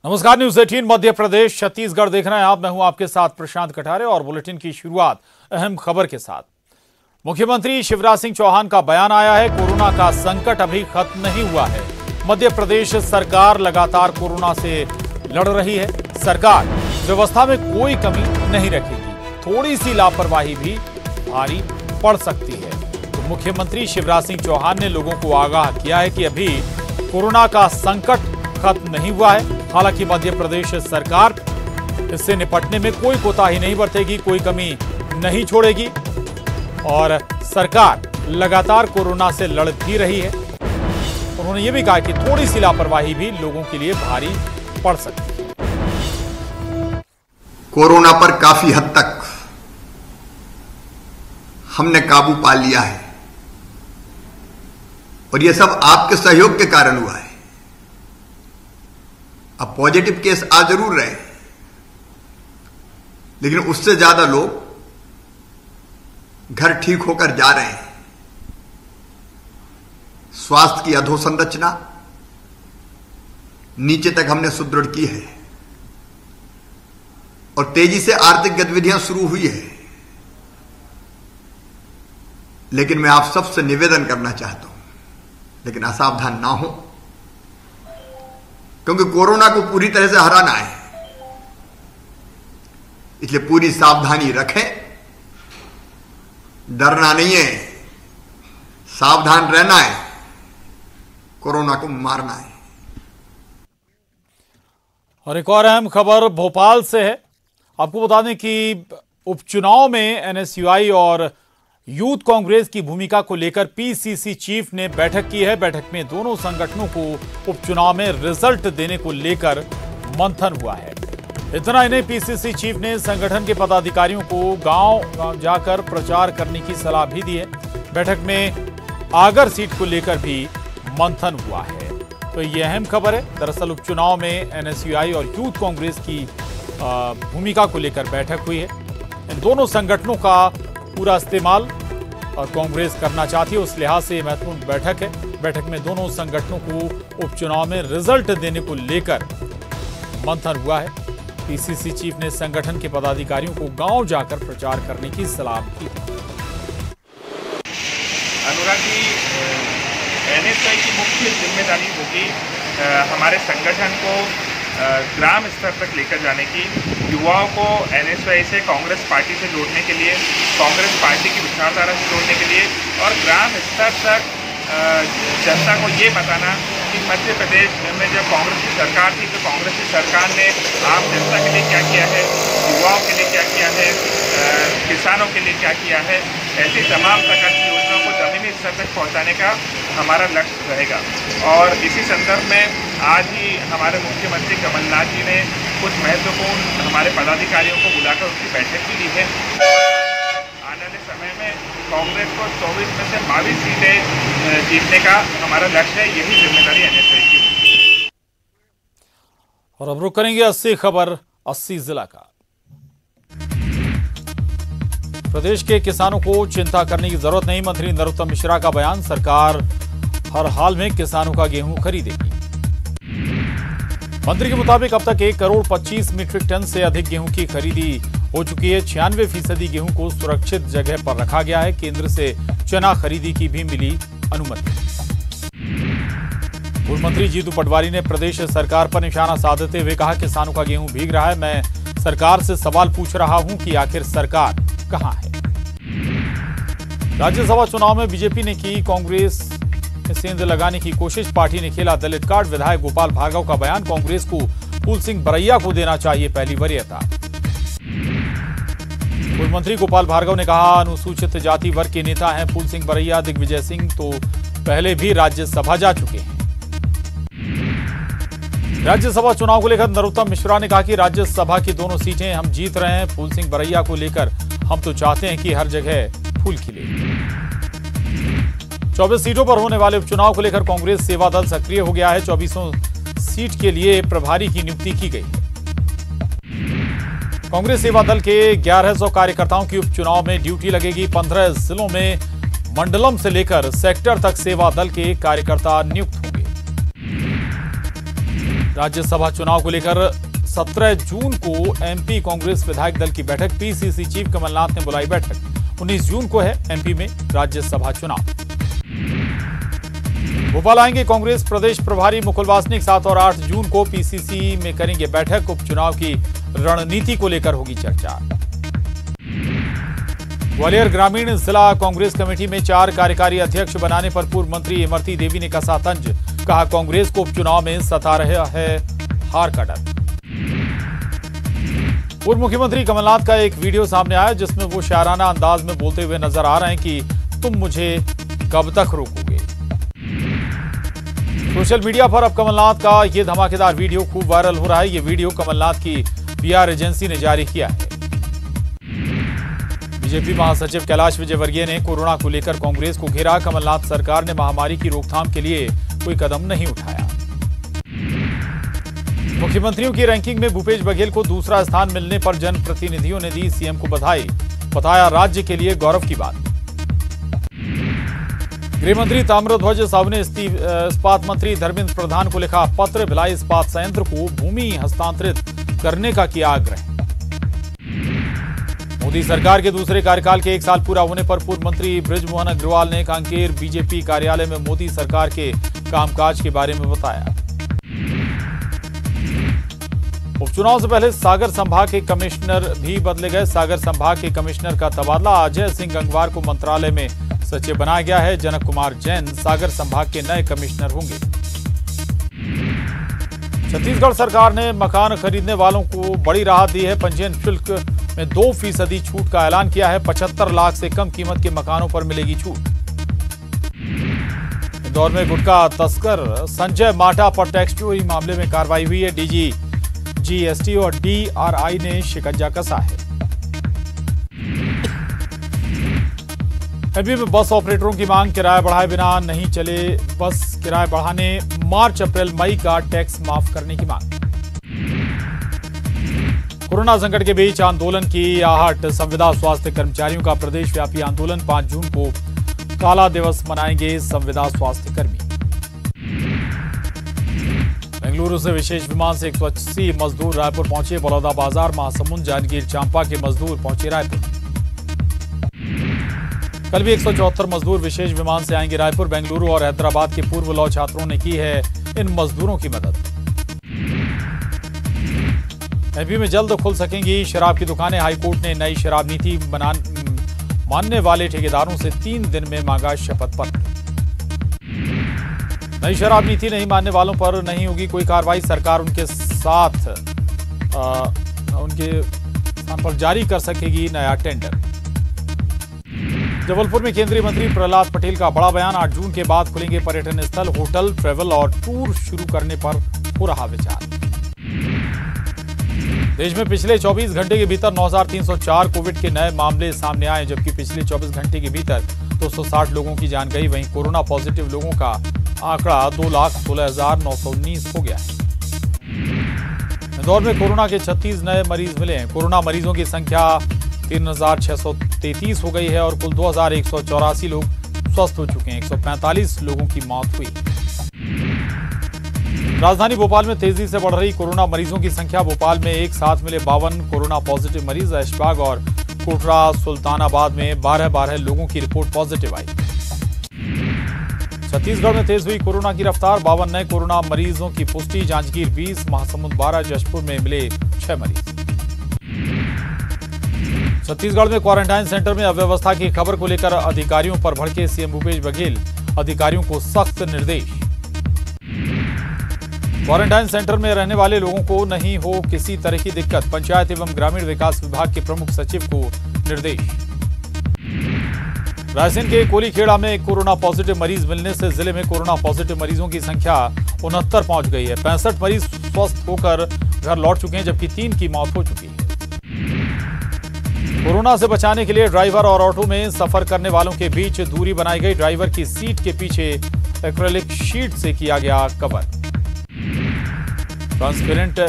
नमस्कार, न्यूज 18 मध्य प्रदेश छत्तीसगढ़ देख रहे हैं आप। मैं हूं आपके साथ प्रशांत कठारे और बुलेटिन की शुरुआत अहम खबर के साथ। मुख्यमंत्री शिवराज सिंह चौहान का बयान आया है, कोरोना का संकट अभी खत्म नहीं हुआ है। मध्य प्रदेश सरकार लगातार कोरोना से लड़ रही है। सरकार व्यवस्था में कोई कमी नहीं रखेगी, थोड़ी सी लापरवाही भी भारी पड़ सकती है। तो मुख्यमंत्री शिवराज सिंह चौहान ने लोगों को आगाह किया है कि अभी कोरोना का संकट खत्म नहीं हुआ है। हालांकि मध्य प्रदेश सरकार इससे निपटने में कोई कोताही नहीं बरतेगी, कोई कमी नहीं छोड़ेगी और सरकार लगातार कोरोना से लड़ भी रही है। उन्होंने ये भी कहा कि थोड़ी सी लापरवाही भी लोगों के लिए भारी पड़ सकती है। कोरोना पर काफी हद तक हमने काबू पा लिया है और यह सब आपके सहयोग के कारण हुआ है। अब पॉजिटिव केस आ जरूर रहे, लेकिन उससे ज्यादा लोग घर ठीक होकर जा रहे हैं। स्वास्थ्य की अधोसंरचना नीचे तक हमने सुदृढ़ की है और तेजी से आर्थिक गतिविधियां शुरू हुई है। लेकिन मैं आप सबसे निवेदन करना चाहता हूं, लेकिन असावधान ना हो, क्योंकि कोरोना को पूरी तरह से हराना है। इसलिए पूरी सावधानी रखें, डरना नहीं है, सावधान रहना है, कोरोना को मारना है। और एक और अहम खबर भोपाल से है। आपको बता दें कि उपचुनाव में एनएसयूआई और यूथ कांग्रेस की भूमिका को लेकर पीसीसी चीफ ने बैठक की है। बैठक में दोनों संगठनों को उपचुनाव में रिजल्ट देने को लेकर मंथन हुआ है। इतना ही नहीं, पीसीसी चीफ ने संगठन के पदाधिकारियों को गांव जाकर प्रचार करने की सलाह भी दी है। बैठक में आगर सीट को लेकर भी मंथन हुआ है। तो ये अहम खबर है। दरअसल उपचुनाव में एनएसयूआई और यूथ कांग्रेस की भूमिका को लेकर बैठक हुई है। इन दोनों संगठनों का पूरा इस्तेमाल और कांग्रेस करना चाहती है, उस लिहाज से महत्वपूर्ण बैठक है। बैठक में दोनों संगठनों को उपचुनाव में रिजल्ट देने को लेकर मंथन हुआ है। पीसीसी चीफ ने संगठन के पदाधिकारियों को गांव जाकर प्रचार करने की सलाह दी। अनुराग जी, एनएसयूआई की मुख्य जिम्मेदारी होगी हमारे संगठन को ग्राम स्तर तक लेकर जाने की, युवाओं को एनएसयूआई से कांग्रेस पार्टी से जोड़ने के लिए, कांग्रेस पार्टी की विचारधारा से जोड़ने के लिए और ग्राम स्तर तक जनता को ये बताना कि मध्य प्रदेश में जब कांग्रेस की सरकार थी तो कांग्रेस की सरकार ने आम जनता के लिए क्या किया है, युवाओं के लिए क्या किया है, किसानों के लिए क्या किया है। ऐसी तमाम प्रकार की योजनाओं को जमीनी स्तर तक पहुंचाने का हमारा लक्ष्य रहेगा। और इसी संदर्भ में आज ही हमारे मुख्यमंत्री कमलनाथ जी ने कुछ महत्वपूर्ण हमारे पदाधिकारियों को बुलाकर उनकी बैठक भी ली है। आने वाले समय में कांग्रेस को 24 में से 22 सीटें जीतने का हमारा लक्ष्य है। यही जिम्मेदारी एनएसयूआई की है। और अब रुक करेंगे 80 खबर 80 जिला का। प्रदेश के किसानों को चिंता करने की जरूरत नहीं, मंत्री नरोत्तम मिश्रा का बयान। सरकार हर हाल में किसानों का गेहूं खरीदेगी। मंत्री के मुताबिक अब तक 1 करोड़ 25 मीट्रिक टन से अधिक गेहूं की खरीदी हो चुकी है। 96% गेहूं को सुरक्षित जगह पर रखा गया है। केंद्र से चना खरीदी की भी मिली अनुमति। पूर्व मंत्री जीतू पटवारी ने प्रदेश सरकार पर निशाना साधते हुए कहा, किसानों का गेहूं भीग रहा है। मैं सरकार से सवाल पूछ रहा हूं कि आखिर सरकार कहां है। राज्यसभा चुनाव में बीजेपी ने की कांग्रेस सेंध लगाने की कोशिश, पार्टी ने खेला दलित कार्ड। विधायक गोपाल भार्गव का बयान, कांग्रेस को फूल सिंह बरैया को देना चाहिए पहली वरीयता। पूर्व मंत्री गोपाल भार्गव ने कहा, अनुसूचित जाति वर्ग के नेता हैं फूल सिंह बरैया। दिग्विजय सिंह तो पहले भी राज्यसभा जा चुके हैं। राज्यसभा चुनाव को लेकर नरोत्तम मिश्रा ने कहा कि राज्यसभा की दोनों सीटें हम जीत रहे हैं। फूल सिंह बरैया को लेकर हम तो चाहते हैं कि हर जगह फूल खिले। 24 सीटों पर होने वाले उपचुनाव को लेकर कांग्रेस सेवा दल सक्रिय हो गया है। 24 सीट के लिए प्रभारी की नियुक्ति की गई है। कांग्रेस सेवा दल के 1100 कार्यकर्ताओं की उपचुनाव में ड्यूटी लगेगी। 15 जिलों में मंडलम से लेकर सेक्टर तक सेवा दल के कार्यकर्ता नियुक्त होंगे। राज्यसभा चुनाव को लेकर 17 जून को एमपी कांग्रेस विधायक दल की बैठक। पीसीसी चीफ कमलनाथ ने बुलाई बैठक। 19 जून को है एमपी में राज्यसभा चुनाव। भोपाल आएंगे कांग्रेस प्रदेश प्रभारी मुकुल वासनिक। 7 और 8 जून को पीसीसी में करेंगे बैठक। उपचुनाव की रणनीति को लेकर होगी चर्चा। ग्वालियर ग्रामीण जिला कांग्रेस कमेटी में 4 कार्यकारी अध्यक्ष बनाने पर पूर्व मंत्री इमरती देवी ने कसा तंज। कहा, कांग्रेस को उपचुनाव में सता रहा है हार का डर। पूर्व मुख्यमंत्री कमलनाथ का एक वीडियो सामने आया जिसमें वो शायराना अंदाज में बोलते हुए नजर आ रहे हैं कि तुम मुझे कब तक रोकोगे। सोशल मीडिया पर अब कमलनाथ का ये धमाकेदार वीडियो खूब वायरल हो रहा है। ये वीडियो कमलनाथ की पीआर एजेंसी ने जारी किया है। बीजेपी महासचिव कैलाश विजयवर्गीय ने कोरोना को लेकर कांग्रेस को घेरा। कमलनाथ सरकार ने महामारी की रोकथाम के लिए कोई कदम नहीं उठाया। मुख्यमंत्रियों की रैंकिंग में भूपेश बघेल को दूसरा स्थान मिलने पर जनप्रतिनिधियों ने दी सीएम को बधाई। बताया राज्य के लिए गौरव की बात। गृहमंत्री ताम्रध्वज साहू ने इस्पात मंत्री धर्मेंद्र प्रधान को लिखा पत्र। भिलाई इस्पात संयंत्र को भूमि हस्तांतरित करने का किया आग्रह। मोदी सरकार के दूसरे कार्यकाल के 1 साल पूरा होने पर पूर्व मंत्री बृजमोहन अग्रवाल ने कांकेर बीजेपी कार्यालय में मोदी सरकार के कामकाज के बारे में बताया। उपचुनाव से पहले सागर संभाग के कमिश्नर भी बदले गए। सागर संभाग के कमिश्नर का तबादला। अजय सिंह गंगवार को मंत्रालय में सचिव बनाया गया है। जनक कुमार जैन सागर संभाग के नए कमिश्नर होंगे। छत्तीसगढ़ सरकार ने मकान खरीदने वालों को बड़ी राहत दी है। पंजीयन शुल्क में 2% छूट का ऐलान किया है। 75 लाख से कम कीमत के मकानों पर मिलेगी छूट। इंदौर में गुटखा तस्कर संजय माटा पर टैक्स चोरी मामले में कार्रवाई हुई है। डीजी जीएसटी और डीआरआई ने शिकंजा कसा है। एमपी में बस ऑपरेटरों की मांग किराया बढ़ाए बिना नहीं चले बस। किराया बढ़ाने मार्च अप्रैल मई का टैक्स माफ करने की मांग। कोरोना संकट के बीच आंदोलन की आहट। संविदा स्वास्थ्य कर्मचारियों का प्रदेशव्यापी आंदोलन। 5 जून को काला दिवस मनाएंगे संविदा स्वास्थ्य कर्मी। बेंगलुरु से विशेष विमान से 180 मजदूर रायपुर पहुंचे। बलौदाबाजार महासमुंद जांजगीर चांपा के मजदूर पहुंचे रायपुर। कल भी 174 मजदूर विशेष विमान से आएंगे रायपुर। बेंगलुरु और हैदराबाद के पूर्व लॉ छात्रों ने की है इन मजदूरों की मदद। एमपी में जल्द खुल सकेंगी शराब की दुकानें। हाईकोर्ट ने नई शराब नीति मानने वाले ठेकेदारों से 3 दिन में मांगा शपथ पत्र। नई शराब नीति नहीं मानने वालों पर नहीं होगी कोई कार्रवाई। सरकार उनके स्थान पर जारी कर सकेगी नया टेंडर। जबलपुर में केंद्रीय मंत्री प्रहलाद पटेल का बड़ा बयान। 8 जून के बाद खुलेंगे पर्यटन स्थल, होटल, ट्रैवल और टूर शुरू करने पर हो रहा विचार। देश में पिछले 24 घंटे के भीतर 9,304 कोविड के नए मामले सामने आए, जबकि पिछले 24 घंटे के भीतर 260 लोगों की जान गई। वहीं कोरोना पॉजिटिव लोगों का आंकड़ा 2,16,919 हो गया है। इंदौर में कोरोना के 36 नए मरीज मिले हैं। कोरोना मरीजों की संख्या 3,633 हो गई है और कुल 2,184 लोग स्वस्थ हो चुके हैं। 145 लोगों की मौत हुई। राजधानी भोपाल में तेजी से बढ़ रही कोरोना मरीजों की संख्या। भोपाल में एक साथ मिले 52 कोरोना पॉजिटिव मरीज। ऐशबाग और कोटरा सुल्तानाबाद में 12 लोगों की रिपोर्ट पॉजिटिव आई। छत्तीसगढ़ में तेज हुई कोरोना की रफ्तार। 52 नए कोरोना मरीजों की पुष्टि। जांजगीर 20, महासमुंद 12, जशपुर में मिले 6 मरीज। छत्तीसगढ़ में क्वारंटाइन सेंटर में अव्यवस्था की खबर को लेकर अधिकारियों पर भड़के सीएम भूपेश बघेल। अधिकारियों को सख्त निर्देश। क्वारंटाइन सेंटर में रहने वाले लोगों को नहीं हो किसी तरह की दिक्कत। पंचायत एवं ग्रामीण विकास विभाग के प्रमुख सचिव को निर्देश। रायसेन के कोलीखेड़ा में एक कोरोना पॉजिटिव मरीज मिलने से जिले में कोरोना पॉजिटिव मरीजों की संख्या 69 पहुंच गई है। 65 मरीज स्वस्थ होकर घर लौट चुके हैं, जबकि 3 की मौत हो चुकी है। कोरोना से बचाने के लिए ड्राइवर और ऑटो में सफर करने वालों के बीच दूरी बनाई गई। ड्राइवर की सीट के पीछे एक्रेलिक शीट से किया गया कवर। ट्रांसपेरेंट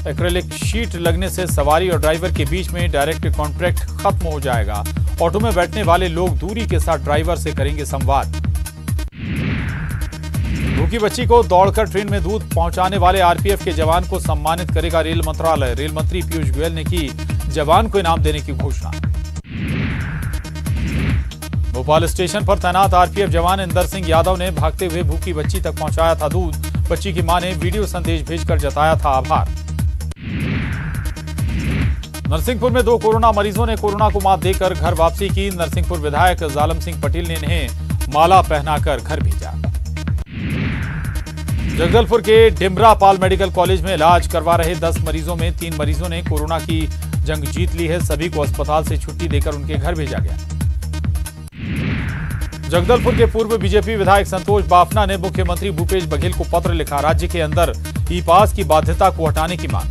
एक्रेलिक शीट लगने से सवारी और ड्राइवर के बीच में डायरेक्ट कॉन्टैक्ट खत्म हो जाएगा। ऑटो में बैठने वाले लोग दूरी के साथ ड्राइवर से करेंगे संवाद। भूखी बच्ची को दौड़कर ट्रेन में दूध पहुंचाने वाले आरपीएफ के जवान को सम्मानित करेगा रेल मंत्रालय। रेल मंत्री पीयूष गोयल ने की जवान को इनाम देने की घोषणा। भोपाल स्टेशन पर तैनात आरपीएफ जवान इंदर सिंह यादव ने भागते हुए भूखी बच्ची तक पहुंचाया था दूध। बच्ची की मां ने वीडियो संदेश भेजकर जताया था आभार। नरसिंहपुर में 2 कोरोना मरीजों ने कोरोना को मात देकर घर वापसी की। नरसिंहपुर विधायक जालम सिंह पटेल ने इन्हें माला पहनाकर घर भेजा। जगदलपुर के डिमरापाल मेडिकल कॉलेज में इलाज करवा रहे 10 मरीजों में 3 मरीजों ने कोरोना की जंग जीत ली है। सभी को अस्पताल से छुट्टी देकर उनके घर भेजा गया। जगदलपुर के पूर्व बीजेपी विधायक संतोष बाफना ने मुख्यमंत्री भूपेश बघेल को पत्र लिखा। राज्य के अंदर ई पास की बाध्यता को हटाने की मांग।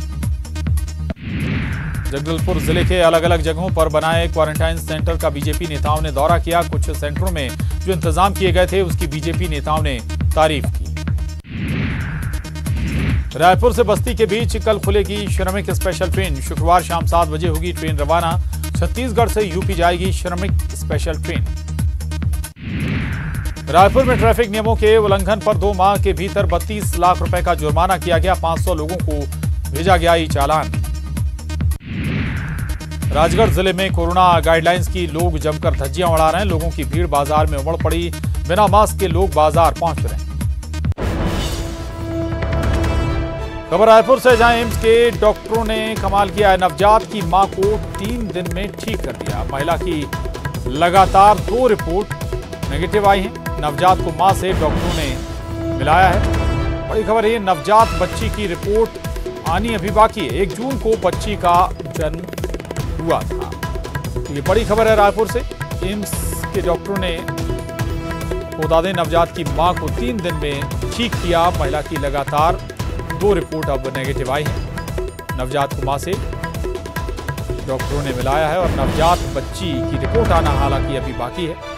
जगदलपुर जिले के अलग अलग जगहों पर बनाए क्वारंटाइन सेंटर का बीजेपी नेताओं ने दौरा किया। कुछ सेंटरों में जो इंतजाम किए गए थे उसकी बीजेपी नेताओं ने तारीफ की। रायपुर से बस्ती के बीच कल खुलेगी श्रमिक स्पेशल ट्रेन। शुक्रवार शाम 7 बजे होगी ट्रेन रवाना। छत्तीसगढ़ से यूपी जाएगी श्रमिक स्पेशल ट्रेन। रायपुर में ट्रैफिक नियमों के उल्लंघन पर 2 माह के भीतर 32 लाख रुपए का जुर्माना किया गया। 500 लोगों को भेजा गया ई चालान। राजगढ़ जिले में कोरोना गाइडलाइंस की लोग जमकर धज्जियां उड़ा रहे हैं। लोगों की भीड़ बाजार में उमड़ पड़ी। बिना मास्क के लोग बाजार पहुंच रहे हैं। खबर रायपुर से, जहां एम्स के डॉक्टरों ने कमाल किया है। नवजात की मां को 3 दिन में ठीक कर दिया। महिला की लगातार 2 रिपोर्ट नेगेटिव आई हैं। नवजात को मां से डॉक्टरों ने मिलाया है। बड़ी खबर है, नवजात बच्ची की रिपोर्ट आनी अभी बाकी है। 1 जून को बच्ची का जन्म हुआ था। ये बड़ी खबर है रायपुर से। एम्स के डॉक्टरों ने बता दें, नवजात की मां को 3 दिन में ठीक किया। महिला की लगातार 2 रिपोर्ट अब नेगेटिव आई है। नवजात को मां से डॉक्टरों ने मिलाया है और नवजात बच्ची की रिपोर्ट आना हालांकि अभी बाकी है।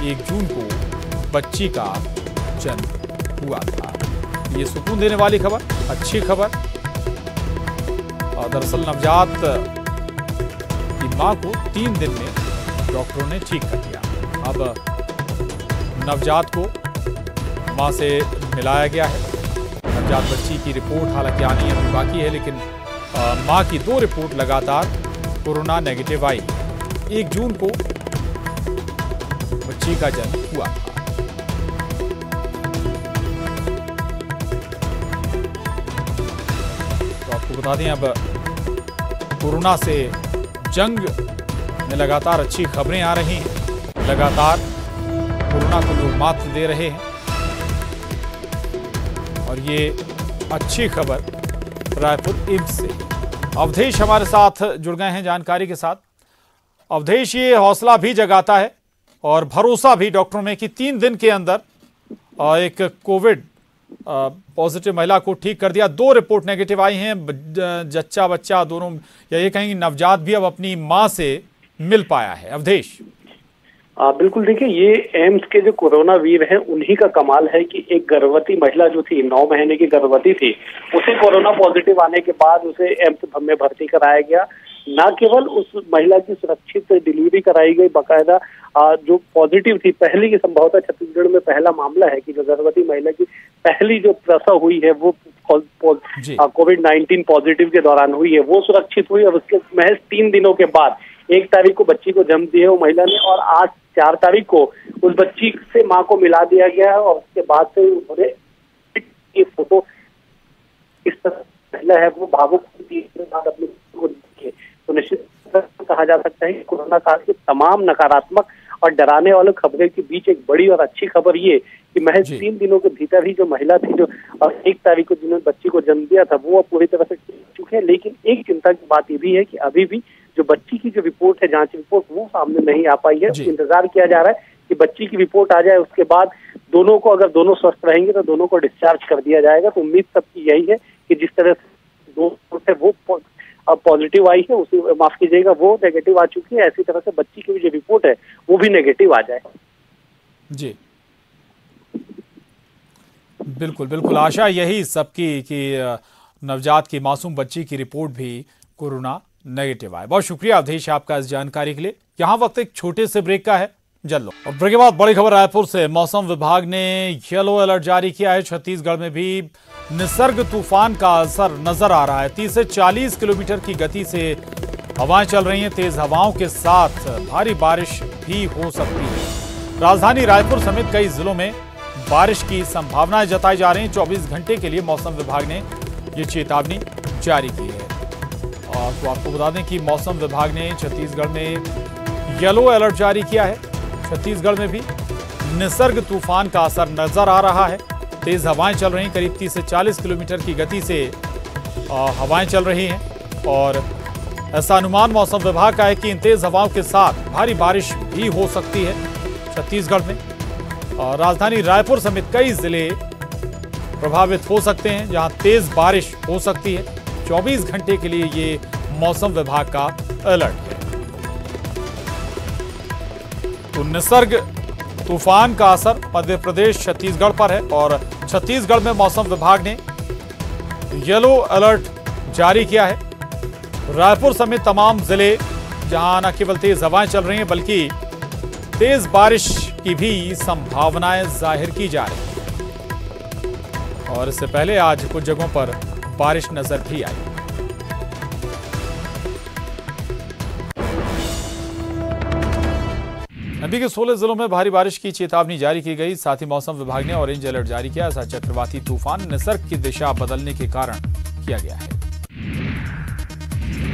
1 जून को बच्ची का जन्म हुआ था। ये सुकून देने वाली खबर, अच्छी खबर। और दरअसल नवजात की मां को 3 दिन में डॉक्टरों ने ठीक कर दिया। अब नवजात को मां से मिलाया गया है। नवजात बच्ची की रिपोर्ट हालांकि आनी अभी बाकी है, लेकिन मां की 2 रिपोर्ट लगातार कोरोना नेगेटिव आई। 1 जून को बच्ची का जन्म हुआ था। तो आपको बता दें, अब कोरोना से जंग में लगातार अच्छी खबरें आ रही हैं। लगातार कोरोना को लोग मात दे रहे हैं और ये अच्छी खबर रायपुर एम्स से। अवधेश हमारे साथ जुड़ गए हैं जानकारी के साथ। अवधेश, ये हौसला भी जगाता है और भरोसा भी डॉक्टरों में कि 3 दिन के अंदर एक कोविड पॉजिटिव महिला को ठीक कर दिया। 2 रिपोर्ट नेगेटिव आई हैं। जच्चा बच्चा दोनों, या ये कहेंगे नवजात भी अब अपनी मां से मिल पाया है। अवधेश, बिल्कुल, देखिए, ये एम्स के जो कोरोना वीर हैं उन्हीं का कमाल है कि एक गर्भवती महिला जो थी, 9 महीने की गर्भवती थी, उसे कोरोना पॉजिटिव आने के बाद उसे एम्स में भर्ती कराया गया। न केवल उस महिला की सुरक्षित डिलीवरी कराई गई, बाकायदा जो पॉजिटिव थी, पहली की संभवतः छत्तीसगढ़ में पहला मामला है कि जो गर्भवती महिला की पहली जो प्रसव हुई है वो कोविड-19 पॉजिटिव के दौरान हुई है, वो सुरक्षित हुई। और उसके महज 3 दिनों के बाद 1 तारीख को बच्ची को जन्म दी है वो महिला ने, और आज 4 तारीख को उस बच्ची से मां को मिला दिया गया है। और उसके बाद से उन्होंने ये फोटो, इस तरह महिला है वो भावुक होती है अपने को देखे। तो निश्चित कहा जा सकता है कि कोरोना काल के तमाम नकारात्मक और डराने वाले खबरों के बीच एक बड़ी और अच्छी खबर ये कि महज 3 दिनों के भीतर ही जो महिला थी, जो 1 तारीख को जिन्होंने बच्ची को जन्म दिया था, वो अब पूरी तरह से ठीक चुके हैं। लेकिन एक चिंता की बात ये भी है कि अभी भी जो बच्ची की जो रिपोर्ट है, जांच रिपोर्ट, वो सामने नहीं आ पाई है। इंतजार किया जा रहा है कि बच्ची की रिपोर्ट आ जाए। उसके बाद दोनों को, अगर दोनों स्वस्थ रहेंगे तो दोनों को डिस्चार्ज कर दिया जाएगा। तो उम्मीद सबकी यही है कि जिस तरह से 2 है वो पॉजिटिव आई है, उसे माफ कीजिएगा वो नेगेटिव आ चुकी है, ऐसी तरह से बच्ची की जो रिपोर्ट है वो भी नेगेटिव आ जाए। जी बिल्कुल बिल्कुल, आशा यही सबकी कि नवजात की मासूम बच्ची की रिपोर्ट भी कोरोना नेगेटिव आए। बहुत शुक्रिया अवधेश आपका इस जानकारी के लिए। यहाँ वक्त एक छोटे से ब्रेक का है, जल लो। और ब्रेक के बाद बड़ी खबर रायपुर से। मौसम विभाग ने येलो अलर्ट जारी किया है। छत्तीसगढ़ में भी निसर्ग तूफान का असर नजर आ रहा है। 30 से 40 किलोमीटर की गति से हवाएं चल रही हैं। तेज हवाओं के साथ भारी बारिश भी हो सकती है। राजधानी रायपुर समेत कई जिलों में बारिश की संभावनाएं जताई जा रही हैं। 24 घंटे के लिए मौसम विभाग ने ये चेतावनी जारी की है। और तो आपको बता दें कि मौसम विभाग ने छत्तीसगढ़ में येलो अलर्ट जारी किया है। छत्तीसगढ़ में भी निसर्ग तूफान का असर नजर आ रहा है। तेज हवाएं चल रही हैं। करीब 30 से 40 किलोमीटर की गति से हवाएं चल रही हैं और ऐसा अनुमान मौसम विभाग का है कि इन तेज हवाओं के साथ भारी बारिश भी हो सकती है छत्तीसगढ़ में। और राजधानी रायपुर समेत कई जिले प्रभावित हो सकते हैं जहां तेज बारिश हो सकती है। 24 घंटे के लिए ये मौसम विभाग का अलर्ट है। तो निसर्ग तूफान का असर मध्य प्रदेश छत्तीसगढ़ पर है और छत्तीसगढ़ में मौसम विभाग ने येलो अलर्ट जारी किया है। रायपुर समेत तमाम जिले जहां न केवल तेज हवाएं चल रही हैं बल्कि तेज बारिश की भी संभावनाएं जाहिर की जा रही हैं। और इससे पहले आज कुछ जगहों पर बारिश नजर भी आई। एमपी के 16 जिलों में भारी बारिश की चेतावनी जारी की गई। साथ ही मौसम विभाग ने ऑरेंज अलर्ट जारी किया। ऐसा चक्रवाती तूफान निसर्ग की दिशा बदलने के कारण किया गया है।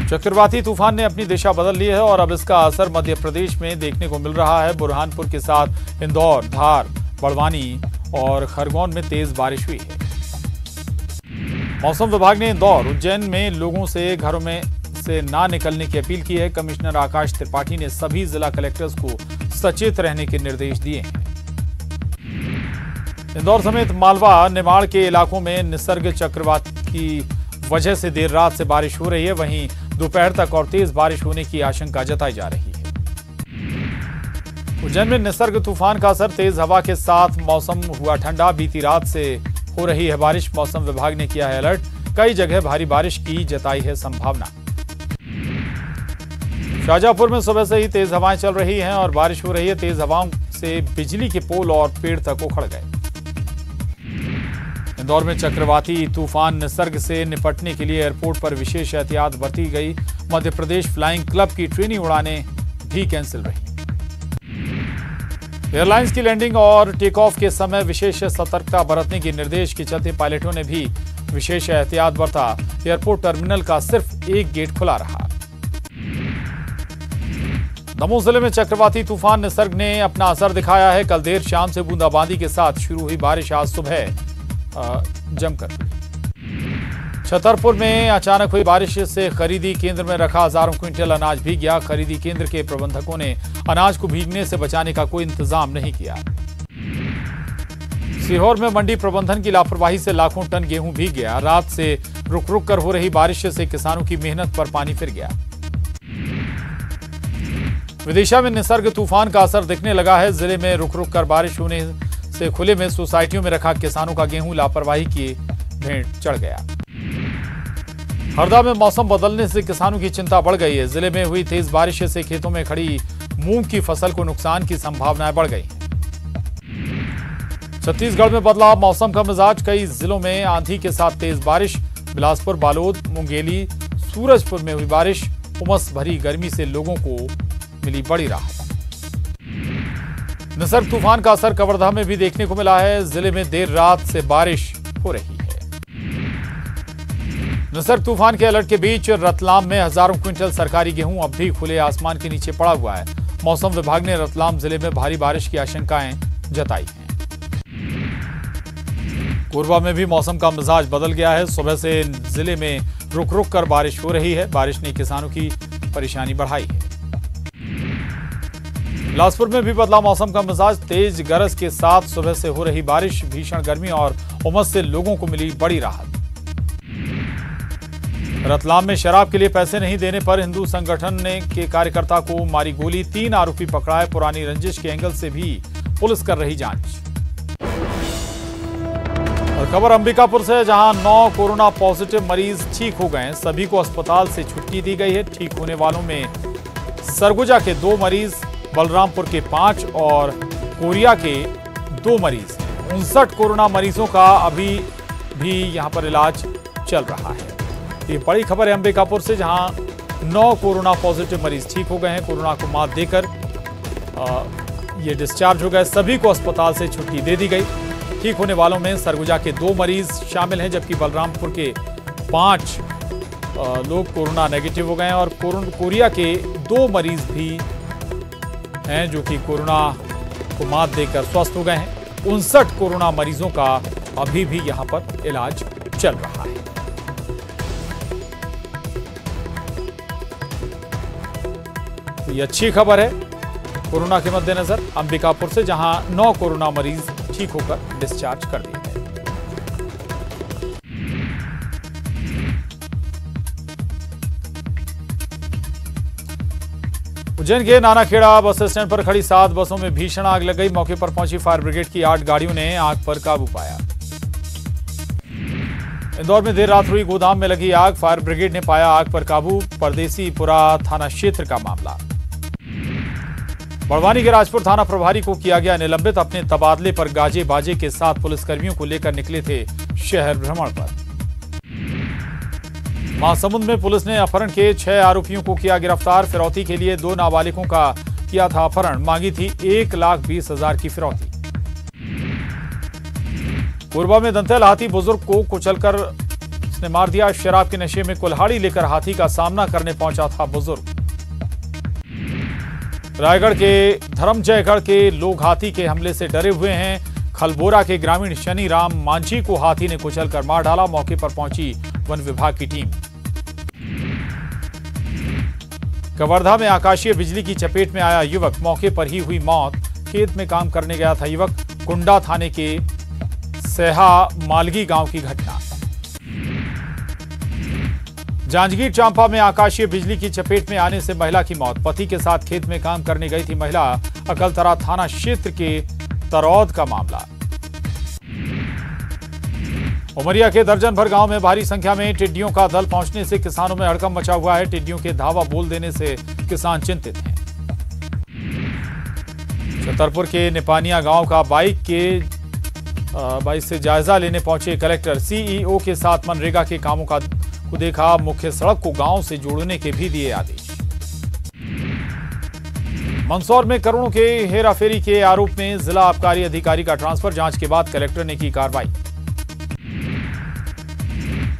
चक्रवाती तूफान ने अपनी दिशा बदल ली है और अब इसका असर मध्य प्रदेश में देखने को मिल रहा है। बुरहानपुर के साथ इंदौर, धार, बड़वानी और खरगोन में तेज बारिश हुई है। मौसम विभाग ने इंदौर, उज्जैन में लोगों से घरों में से ना निकलने की अपील की है। कमिश्नर आकाश त्रिपाठी ने सभी जिला कलेक्टर्स को सचेत रहने के निर्देश दिए हैं। इंदौर समेत मालवा, निमाड़ के इलाकों में निसर्ग चक्रवात की वजह से देर रात से बारिश हो रही है। वहीं दोपहर तक और तेज बारिश होने की आशंका जताई जा रही है। उज्जैन में निसर्ग तूफान का असर, तेज हवा के साथ मौसम हुआ ठंडा। बीती रात से हो रही है बारिश। मौसम विभाग ने किया है अलर्ट। कई जगह भारी बारिश की जताई है संभावना। शाहजहांपुर में सुबह से ही तेज हवाएं चल रही हैं और बारिश हो रही है। तेज हवाओं से बिजली के पोल और पेड़ तक उखड़ गए। इंदौर में चक्रवाती तूफान निसर्ग से निपटने के लिए एयरपोर्ट पर विशेष एहतियात बरती गई। मध्य प्रदेश फ्लाइंग क्लब की ट्रेनिंग उड़ानें भी कैंसिल रही। एयरलाइंस की लैंडिंग और टेक ऑफ के समय विशेष सतर्कता बरतने के निर्देश के चलते पायलटों ने भी विशेष एहतियात बरता। एयरपोर्ट टर्मिनल का सिर्फ एक गेट खुला रहा। दमोह जिले में चक्रवाती तूफान निसर्ग ने अपना असर दिखाया है। कल देर शाम से बूंदाबांदी के साथ शुरू हुई बारिश आज सुबह जमकर। छतरपुर में अचानक हुई बारिश से खरीदी केंद्र में रखा हजारों क्विंटल अनाज भीग गया। खरीदी केंद्र के प्रबंधकों ने अनाज को भीगने से बचाने का कोई इंतजाम नहीं किया। सीहोर में मंडी प्रबंधन की लापरवाही से लाखों टन गेहूं भीग गया। रात से रुक रुक कर हो रही बारिश से किसानों की मेहनत पर पानी फिर गया। विदिशा में निसर्ग तूफान का असर दिखने लगा है। जिले में रुक रुक कर बारिश होने से खुले में सोसाइटियों में रखा किसानों का गेहूं लापरवाही की भेंट चढ़ गया। हरदा में मौसम बदलने से किसानों की चिंता बढ़ गई है। जिले में हुई तेज बारिश से खेतों में खड़ी मूंग की फसल को नुकसान की संभावनाएं बढ़ गई। छत्तीसगढ़ में बदला मौसम का मिजाज। कई जिलों में आंधी के साथ तेज बारिश। बिलासपुर, बालोद, मुंगेली, सूरजपुर में हुई बारिश। उमस भरी गर्मी से लोगों को मिली बड़ी राहत। निसर्ग तूफान का असर कवर्धा में भी देखने को मिला है। जिले में देर रात से बारिश हो रही है। निसर्ग तूफान के अलर्ट के बीच रतलाम में हजारों क्विंटल सरकारी गेहूं अब भी खुले आसमान के नीचे पड़ा हुआ है। मौसम विभाग ने रतलाम जिले में भारी बारिश की आशंकाएं जताई हैं। कोरबा में भी मौसम का मिजाज बदल गया है। सुबह से जिले में रुक रुक कर बारिश हो रही है। बारिश ने किसानों की परेशानी बढ़ाई है। बिलासपुर में भी बदला मौसम का मिजाज। तेज गरज के साथ सुबह से हो रही बारिश, भीषण गर्मी और उमस से लोगों को मिली बड़ी राहत। रतलाम में शराब के लिए पैसे नहीं देने पर हिंदू संगठन ने के कार्यकर्ता को मारी गोली। 3 आरोपी पकड़ाए। पुरानी रंजिश के एंगल से भी पुलिस कर रही जांच। और खबर अंबिकापुर से, जहां 9 कोरोना पॉजिटिव मरीज ठीक हो गए। सभी को अस्पताल से छुट्टी दी गई है। ठीक होने वालों में सरगुजा के 2 मरीज, बलरामपुर के 5 और कोरिया के 2 मरीज। 59 कोरोना मरीजों का अभी भी यहां पर इलाज चल रहा है। ये बड़ी खबर है अंबिकापुर से, जहां 9 कोरोना पॉजिटिव मरीज ठीक हो गए हैं। कोरोना को मात देकर ये डिस्चार्ज हो गए। सभी को अस्पताल से छुट्टी दे दी गई। ठीक होने वालों में सरगुजा के 2 मरीज शामिल हैं, जबकि बलरामपुर के 5 लोग कोरोना नेगेटिव हो गए हैं और कोरिया के 2 मरीज भी हैं जो कि कोरोना को मात देकर स्वस्थ हो गए हैं। 59 कोरोना मरीजों का अभी भी यहां पर इलाज चल रहा है। ये अच्छी खबर है कोरोना के मद्देनजर अंबिकापुर से, जहां 9 कोरोना मरीज ठीक होकर डिस्चार्ज कर दिए गए। उज्जैन के नानाखेड़ा बस स्टैंड पर खड़ी 7 बसों में भीषण आग लग गई। मौके पर पहुंची फायर ब्रिगेड की 8 गाड़ियों ने आग पर काबू पाया। इंदौर में देर रात हुई गोदाम में लगी आग, फायर ब्रिगेड ने पाया आग पर काबू। परदेसीपुरा थाना क्षेत्र का मामला। बड़वानी के राजपुर थाना प्रभारी को किया गया निलंबित। अपने तबादले पर गाजे बाजे के साथ पुलिसकर्मियों को लेकर निकले थे शहर भ्रमण पर। महासमुंद में पुलिस ने अपहरण के 6 आरोपियों को किया गिरफ्तार। फिरौती के लिए 2 नाबालिगों का किया था अपहरण, मांगी थी 1,20,000 की फिरौती। कोरबा में दंतैल हाथी बुजुर्ग को कुचलकर उसने मार दिया। शराब के नशे में कुल्हाड़ी लेकर हाथी का सामना करने पहुंचा था बुजुर्ग। रायगढ़ के धर्मजयगढ़ के लोग हाथी के हमले से डरे हुए हैं। खलबोरा के ग्रामीण शनि राम मांझी को हाथी ने कुचलकर मार डाला। मौके पर पहुंची वन विभाग की टीम। कवर्धा में आकाशीय बिजली की चपेट में आया युवक, मौके पर ही हुई मौत। खेत में काम करने गया था युवक। कुंडा थाने के सेहा मालगी गांव की घटना। जांजगीर चांपा में आकाशीय बिजली की चपेट में आने से महिला की मौत। पति के साथ खेत में काम करने गई थी महिला। अकलतरा थाना क्षेत्र के तरौद का मामला। उमरिया के दर्जन भर गांव में भारी संख्या में टिड्डियों का दल पहुंचने से किसानों में हड़कंप मचा हुआ है। टिड्डियों के धावा बोल देने से किसान चिंतित हैं। छतरपुर के निपानिया गांव का बाइक से जायजा लेने पहुंचे कलेक्टर। सीईओ के साथ मनरेगा के कामों को देखा। मुख्य सड़क को गांव से जोड़ने के भी दिए आदेश। मंदसौर में करोड़ों के हेराफेरी के आरोप में जिला आबकारी अधिकारी का ट्रांसफर। जांच के बाद कलेक्टर ने की कार्रवाई।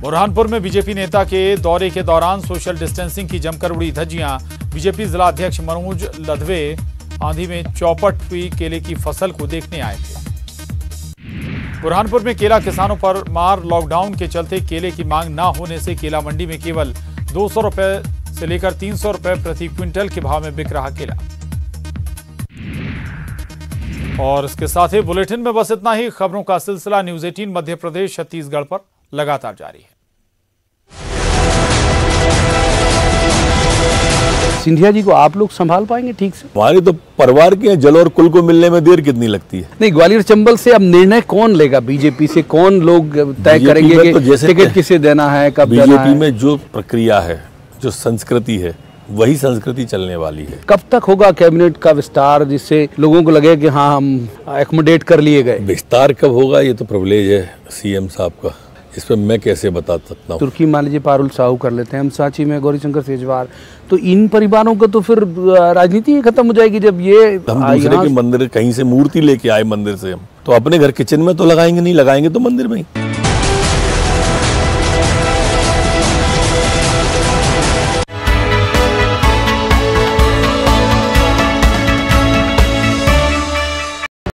बुरहानपुर में बीजेपी नेता के दौरे के दौरान सोशल डिस्टेंसिंग की जमकर उड़ी धज्जियां। बीजेपी जिला अध्यक्ष मनोज लधवे आंधी में चौपट हुई केले की फसल को देखने आए थे। बुरहानपुर में केला किसानों पर मार। लॉकडाउन के चलते केले की मांग न होने से केला मंडी में केवल 200 रुपए से लेकर 300 रुपए प्रति क्विंटल के भाव में बिक रहा केला। और इसके साथ ही बुलेटिन में बस इतना ही। खबरों का सिलसिला न्यूज 18 मध्य प्रदेश छत्तीसगढ़ पर लगातार जारी है। सिंधिया जी को आप लोग संभाल पाएंगे ठीक से? हमारे तो परिवार के जल और कुल को मिलने में देर कितनी लगती है। नहीं, ग्वालियर चंबल से अब निर्णय कौन लेगा? बीजेपी से कौन लोग तय करेंगे कि तो टिकट किसे देना है, कब देना है? बीजेपी में जो प्रक्रिया है, जो संस्कृति है, वही संस्कृति चलने वाली है। कब तक होगा कैबिनेट का विस्तार, जिससे लोगों को लगे कि हाँ हम एकोमोडेट कर लिए गए? विस्तार कब होगा ये तो प्रिविलेज है सीएम साहब का, इस पर मैं कैसे बता सकता हूँ। तुर्की मान लीजिए पारुल साहू कर लेते हैं, हम सांची में गौरीशंकर सेजवार, तो इन परिवारों को तो फिर राजनीति खत्म हो जाएगी। जब ये हम दूसरे के मंदिर कहीं से मूर्ति लेके आए मंदिर से, हम तो अपने घर किचन में तो लगाएंगे नहीं, लगाएंगे तो मंदिर में ही।